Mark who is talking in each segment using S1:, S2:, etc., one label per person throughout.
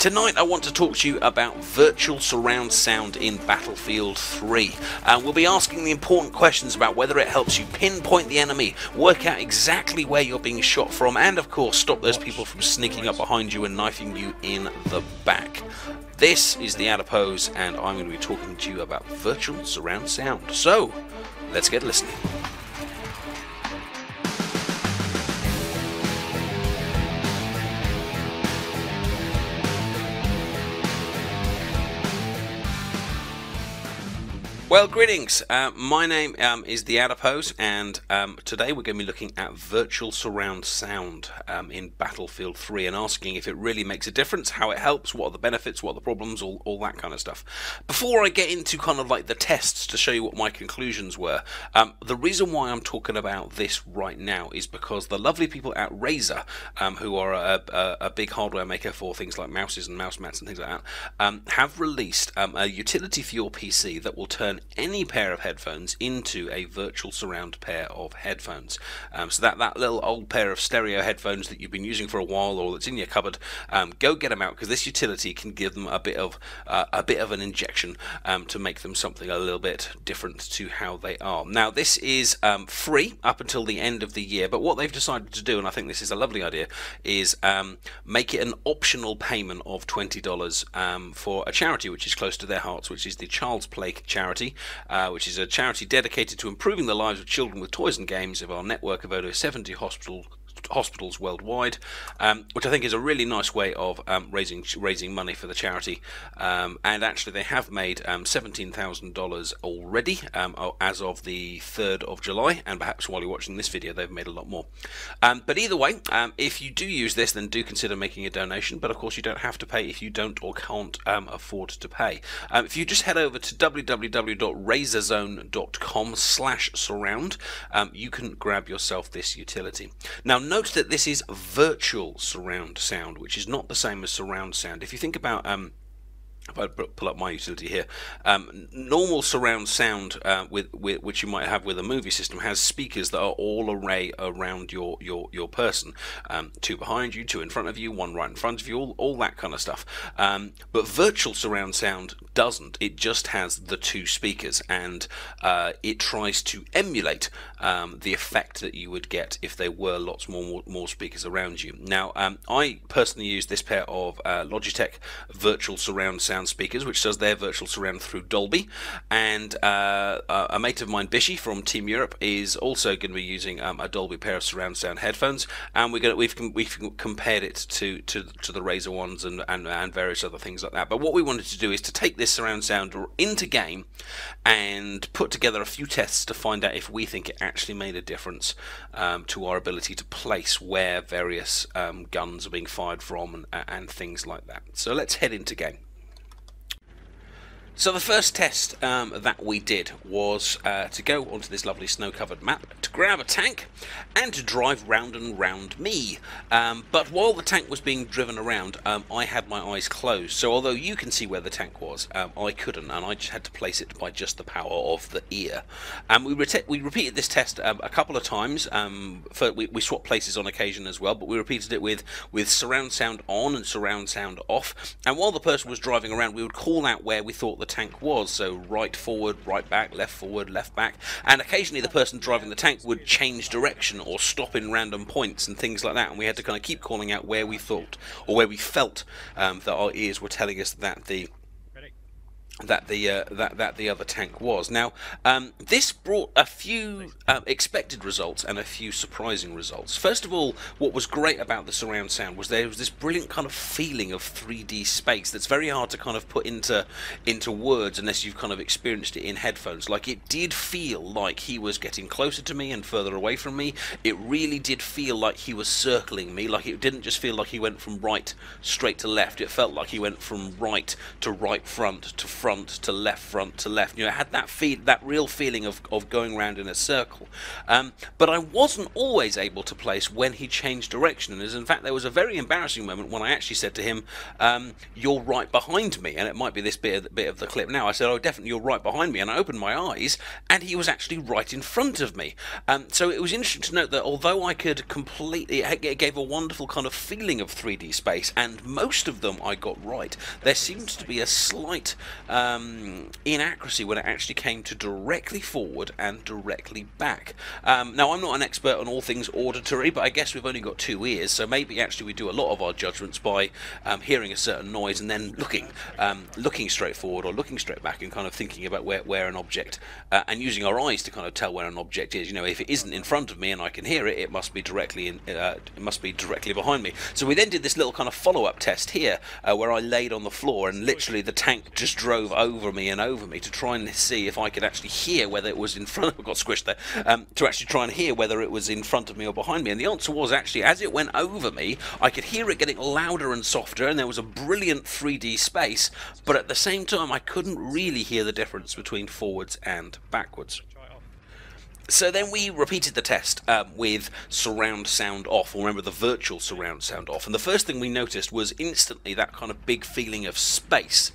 S1: Tonight I want to talk to you about virtual surround sound in Battlefield 3. We'll be asking the important questions about whether it helps you pinpoint the enemy, work out exactly where you're being shot from, and of course stop those people from sneaking up behind you and knifing you in the back. This is The Adipose, and I'm going to be talking to you about virtual surround sound. So, let's get listening. Well, greetings. My name is The Adipose, and today we're going to be looking at virtual surround sound in Battlefield 3 and asking if it really makes a difference, how it helps, what are the benefits, what are the problems, all that kind of stuff. Before I get into kind of like the tests to show you what my conclusions were, the reason why I'm talking about this right now is because the lovely people at Razer, who are a big hardware maker for things like mouses and mouse mats and things like that, have released a utility for your PC that will turn any pair of headphones into a virtual surround pair of headphones. So that little old pair of stereo headphones that you've been using for a while or that's in your cupboard, go get them out, because this utility can give them a bit of an injection to make them something a little bit different to how they are. Now this is free up until the end of the year, but what they've decided to do, and I think this is a lovely idea, is make it an optional payment of $20 for a charity which is close to their hearts, which is the Child's Play charity, which is a charity dedicated to improving the lives of children with toys and games of our network of over 70 hospitals worldwide, which I think is a really nice way of raising money for the charity, and actually they have made $17,000 already as of the 3rd of July, and perhaps while you're watching this video they've made a lot more. But either way, if you do use this, then do consider making a donation, but of course you don't have to pay if you don't or can't afford to pay. If you just head over to www.razorzone.com/surround, you can grab yourself this utility. Now note that this is virtual surround sound, which is not the same as surround sound. If you think about if I pull up my utility here, normal surround sound which you might have with a movie system has speakers that are all array around your person, two behind you, two in front of you, one right in front of you, all that kind of stuff. But virtual surround sound doesn't. It just has the two speakers, and it tries to emulate the effect that you would get if there were lots more speakers around you. Now I personally use this pair of Logitech virtual surround sound speakers, which does their virtual surround through Dolby, and a mate of mine, Bisheh from Team Europe, is also going to be using a Dolby pair of surround sound headphones, and we've compared it to the Razer ones and various other things like that. But what we wanted to do is to take this surround sound into game and put together a few tests to find out if we think it actually made a difference to our ability to place where various guns are being fired from and things like that. So let's head into game. So the first test that we did was to go onto this lovely snow-covered map, to grab a tank and to drive round and round me. But while the tank was being driven around, I had my eyes closed. So although you can see where the tank was, I couldn't, and I just had to place it by just the power of the ear. And we repeated this test a couple of times. We swapped places on occasion as well, but we repeated it with surround sound on and surround sound off. And while the person was driving around, we would call out where we thought the tank was, so right forward, right back, left forward, left back, and occasionally the person driving the tank would change direction or stop in random points and things like that, and we had to kind of keep calling out where we thought or where we felt that our ears were telling us that the other tank was. Now this brought a few expected results and a few surprising results. First of all, what was great about the surround sound was there was this brilliant kind of feeling of 3D space that's very hard to kind of put into words unless you've kind of experienced it in headphones. Like, it did feel like he was getting closer to me and further away from me. It really did feel like he was circling me. Like, it didn't just feel like he went from right straight to left. It felt like he went from right to right front to front to left. You know, it had that real feeling of going round in a circle. But I wasn't always able to place when he changed direction. And as in fact, there was a very embarrassing moment when I actually said to him, "You're right behind me," and it might be this bit of the clip now. I said, "Oh, definitely, you're right behind me," and I opened my eyes, and he was actually right in front of me. So it was interesting to note that although I could completely, it gave a wonderful kind of feeling of 3D space, and most of them I got right, there seemed to be a slight inaccuracy when it actually came to directly forward and directly back. Now, I'm not an expert on all things auditory, but I guess we've only got 2 ears, so maybe actually we do a lot of our judgments by hearing a certain noise and then looking straight forward or looking straight back and kind of thinking about where an object, and using our eyes to kind of tell where an object is. You know, if it isn't in front of me and I can hear it, it must be directly behind me. So we then did this little kind of follow-up test here, where I laid on the floor and literally the tank just drove over me to try and see if I could actually hear whether it was in front. I got squished there. To actually try and hear whether it was in front of me or behind me, and the answer was actually, as it went over me, I could hear it getting louder and softer, and there was a brilliant 3D space, but at the same time I couldn't really hear the difference between forwards and backwards. So then we repeated the test with surround sound off, or remember, the virtual surround sound off, and the first thing we noticed was instantly that kind of big feeling of space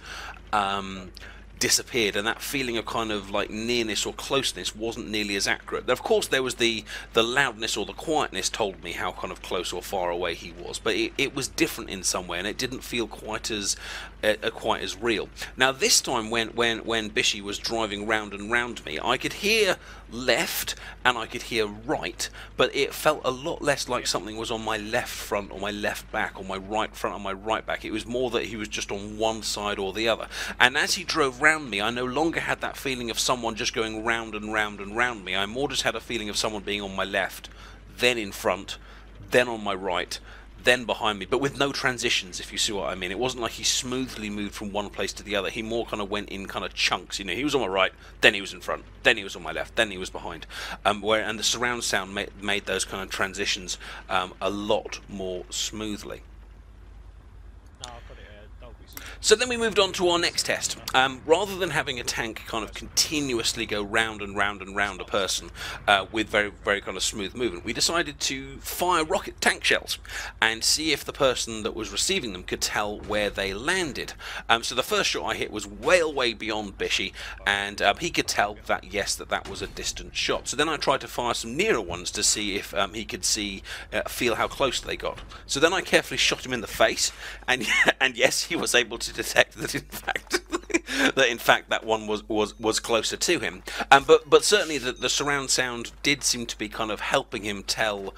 S1: disappeared, and that feeling of kind of like nearness or closeness wasn't nearly as accurate. Of course, there was the loudness or the quietness told me how kind of close or far away he was, but it was different in some way, and it didn't feel quite as real. Now this time, when Bisheh was driving round and round me, I could hear left and I could hear right, but it felt a lot less like something was on my left front or my left back or my right front or my right back. It was more that he was just on one side or the other, and as he drove round me, I no longer had that feeling of someone just going round and round and round me. I more just had a feeling of someone being on my left, then in front, then on my right, then behind me, but with no transitions, if you see what I mean. It wasn't like he smoothly moved from one place to the other. He more kind of went in kind of chunks. You know, he was on my right, then he was in front, then he was on my left, then he was behind. And the surround sound made those kind of transitions a lot more smoothly. So then we moved on to our next test. Rather than having a tank kind of continuously go round and round and round a person with very, very kind of smooth movement, we decided to fire rocket tank shells and see if the person that was receiving them could tell where they landed. So the first shot I hit was way beyond Bisheh, and he could tell that, yes, that was a distant shot. So then I tried to fire some nearer ones to see if he could feel how close they got. So then I carefully shot him in the face, and yes, he was able to detect that in fact that one was closer to him. But certainly the surround sound did seem to be kind of helping him tell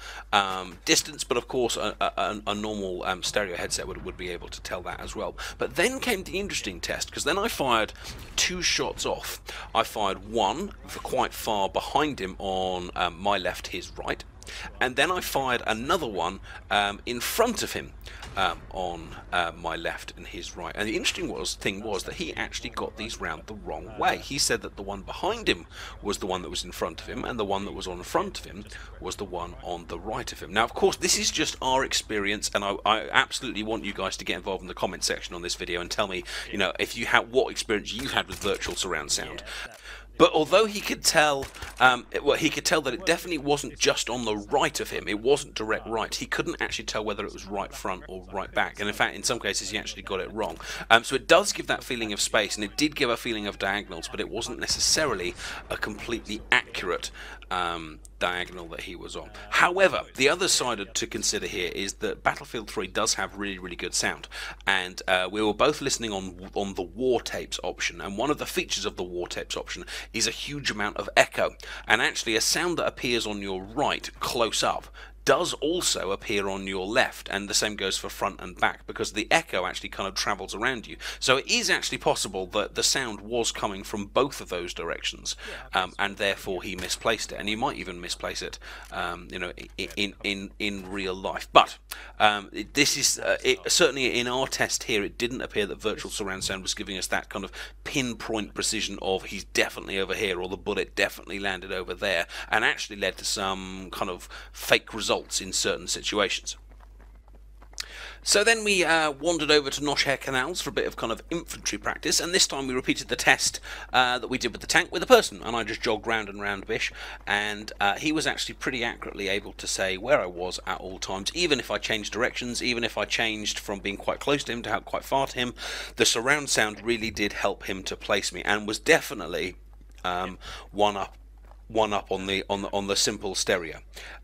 S1: distance, but of course a normal stereo headset would be able to tell that as well. But then came the interesting test, because then I fired 2 shots off. I fired one for quite far behind him on my left, his right, and then I fired another one in front of him on my left and his right. And the interesting thing was that he actually got these round the wrong way. He said that the one behind him was the one that was in front of him, and the one that was on front of him was the one on the right of him. Now, of course, this is just our experience, and I absolutely want you guys to get involved in the comment section on this video and tell me, you know, if you have what experience you've had with virtual surround sound. But although he could tell, he could tell that it definitely wasn't just on the right of him. It wasn't direct right. He couldn't actually tell whether it was right front or right back. And in fact, in some cases, he actually got it wrong. So it does give that feeling of space, and it did give a feeling of diagonals, but it wasn't necessarily a completely accurate diagonal that he was on. However, the other side to consider here is that Battlefield 3 does have really good sound, and we were both listening on the war tapes option, and one of the features of the war tapes option is a huge amount of echo, and actually a sound that appears on your right close up does also appear on your left, and the same goes for front and back, because the echo actually kind of travels around you. So it is actually possible that the sound was coming from both of those directions, and therefore he misplaced it, and he might even misplace it, you know, in real life. But this is certainly in our test here, it didn't appear that virtual surround sound was giving us that kind of pinpoint precision of he's definitely over here, or the bullet definitely landed over there, and actually led to some kind of fake results in certain situations. So then we wandered over to Noshare Canals for a bit of kind of infantry practice, and this time we repeated the test that we did with the tank with a person, and I just jogged round and round Bish, and he was actually pretty accurately able to say where I was at all times, even if I changed directions, even if I changed from being quite close to him to quite far to him. The surround sound really did help him to place me, and was definitely one up on the simple stereo,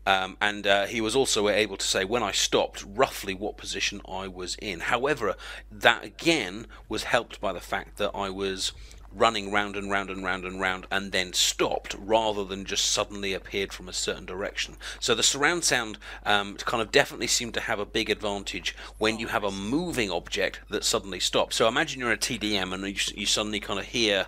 S1: and he was also able to say when I stopped roughly what position I was in. However, that again was helped by the fact that I was running round and round and round and round and then stopped, rather than just suddenly appeared from a certain direction. So the surround sound kind of definitely seemed to have a big advantage when you have a moving object that suddenly stops. So imagine you're a TDM and you suddenly kind of hear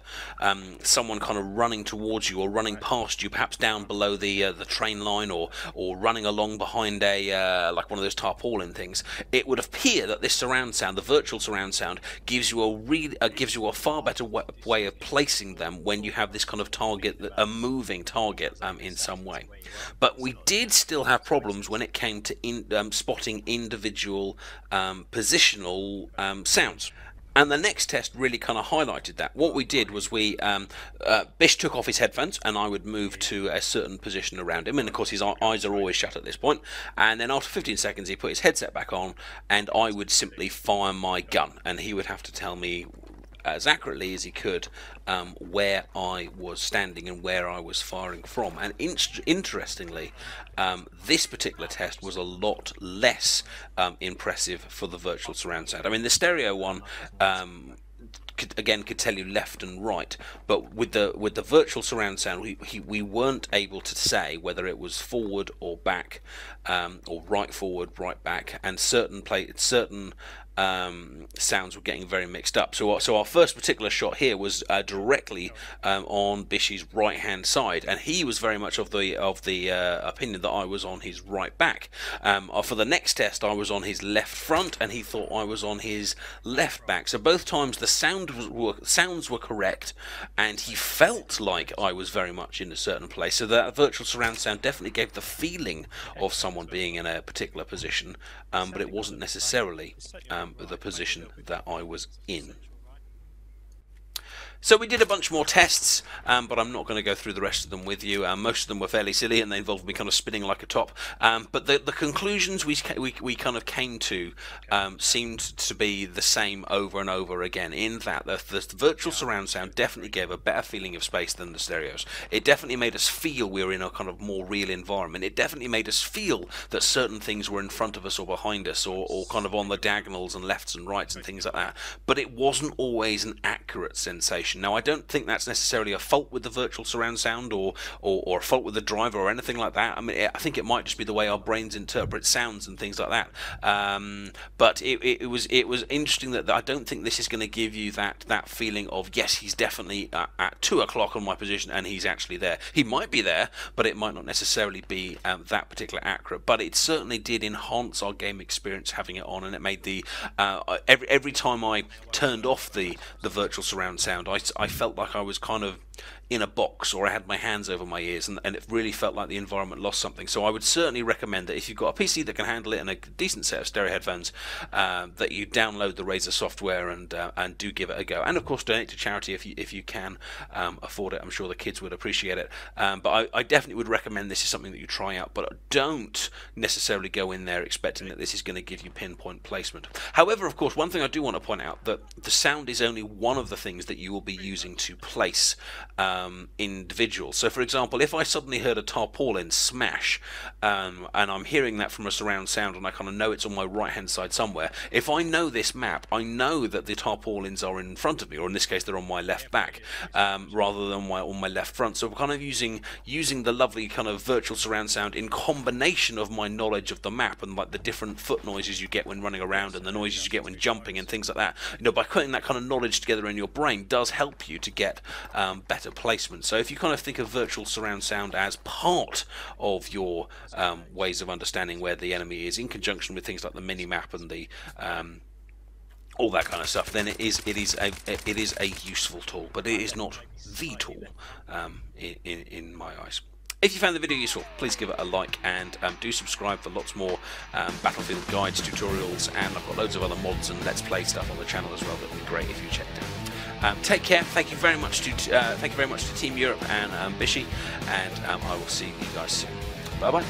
S1: someone kind of running towards you or running past you, perhaps down below the train line, or running along behind a like one of those tarpaulin things. It would appear that this surround sound, the virtual surround sound, gives you a far better way of placing them when you have this kind of target, a moving target in some way. But we did still have problems when it came to spotting individual positional sounds. And the next test really kind of highlighted that. What we did was Bish took off his headphones, and I would move to a certain position around him, and of course his eyes are always shut at this point, and then after 15 seconds he put his headset back on, and I would simply fire my gun, and he would have to tell me as accurately as he could where I was standing and where I was firing from. And interestingly, this particular test was a lot less impressive for the virtual surround sound. I mean, the stereo one could tell you left and right, but with the virtual surround sound, we weren't able to say whether it was forward or back, or right forward, right back, and certain sounds were getting very mixed up. So our first particular shot here was directly on Bish's right hand side, and he was very much of the opinion that I was on his right back. For the next test, I was on his left front, and he thought I was on his left back. So both times the sounds were correct, and he felt like I was very much in a certain place. So that virtual surround sound definitely gave the feeling of someone being in a particular position, but it wasn't necessarily the position that I was in. So we did a bunch more tests, but I'm not going to go through the rest of them with you. Most of them were fairly silly, and they involved me kind of spinning like a top. But the conclusions we kind of came to seemed to be the same over and over again, in that the virtual surround sound definitely gave a better feeling of space than the stereos. It definitely made us feel we were in a kind of more real environment. It definitely made us feel that certain things were in front of us or behind us, or kind of on the diagonals and lefts and rights and things like that. But it wasn't always an accurate sensation. Now, I don't think that's necessarily a fault with the virtual surround sound, or a fault with the driver or anything like that. I mean, I think it might just be the way our brains interpret sounds and things like that. But it was interesting that I don't think this is going to give you that feeling of, yes, he's definitely at 2 o'clock on my position and he's actually there. He might be there, but it might not necessarily be that particular accurate. But it certainly did enhance our game experience having it on, and it made the every time I turned off the virtual surround sound, I felt like I was kind of in a box, or I had my hands over my ears, and it really felt like the environment lost something. So I would certainly recommend that if you've got a PC that can handle it and a decent set of stereo headphones, that you download the Razer software and do give it a go. And of course, donate to charity if you can afford it. I'm sure the kids would appreciate it. But I definitely would recommend this is something that you try out, but don't necessarily go in there expecting that this is going to give you pinpoint placement. However, of course, one thing I do want to point out, that the sound is only one of the things that you will be using to place individuals. So for example, if I suddenly heard a tarpaulin smash, and I'm hearing that from a surround sound, and I kind of know it's on my right hand side somewhere, if I know this map, I know that the tarpaulins are in front of me, or in this case they're on my left back, rather than on my left front. So we're kind of using the lovely kind of virtual surround sound in combination of my knowledge of the map, and like the different foot noises you get when running around, and the noises you get when jumping and things like that. You know, by putting that kind of knowledge together in your brain does help you to get better placement. So if you kind of think of virtual surround sound as part of your ways of understanding where the enemy is, in conjunction with things like the mini map and the all that kind of stuff, then it is a useful tool, but it is not the tool in my eyes. If you found the video useful, please give it a like, and do subscribe for lots more Battlefield guides, tutorials, and I've got loads of other mods and Let's Play stuff on the channel as well. That would be great if you checked out. Take care. Thank you very much to Team Europe and Bisheh, and I will see you guys soon. Bye bye.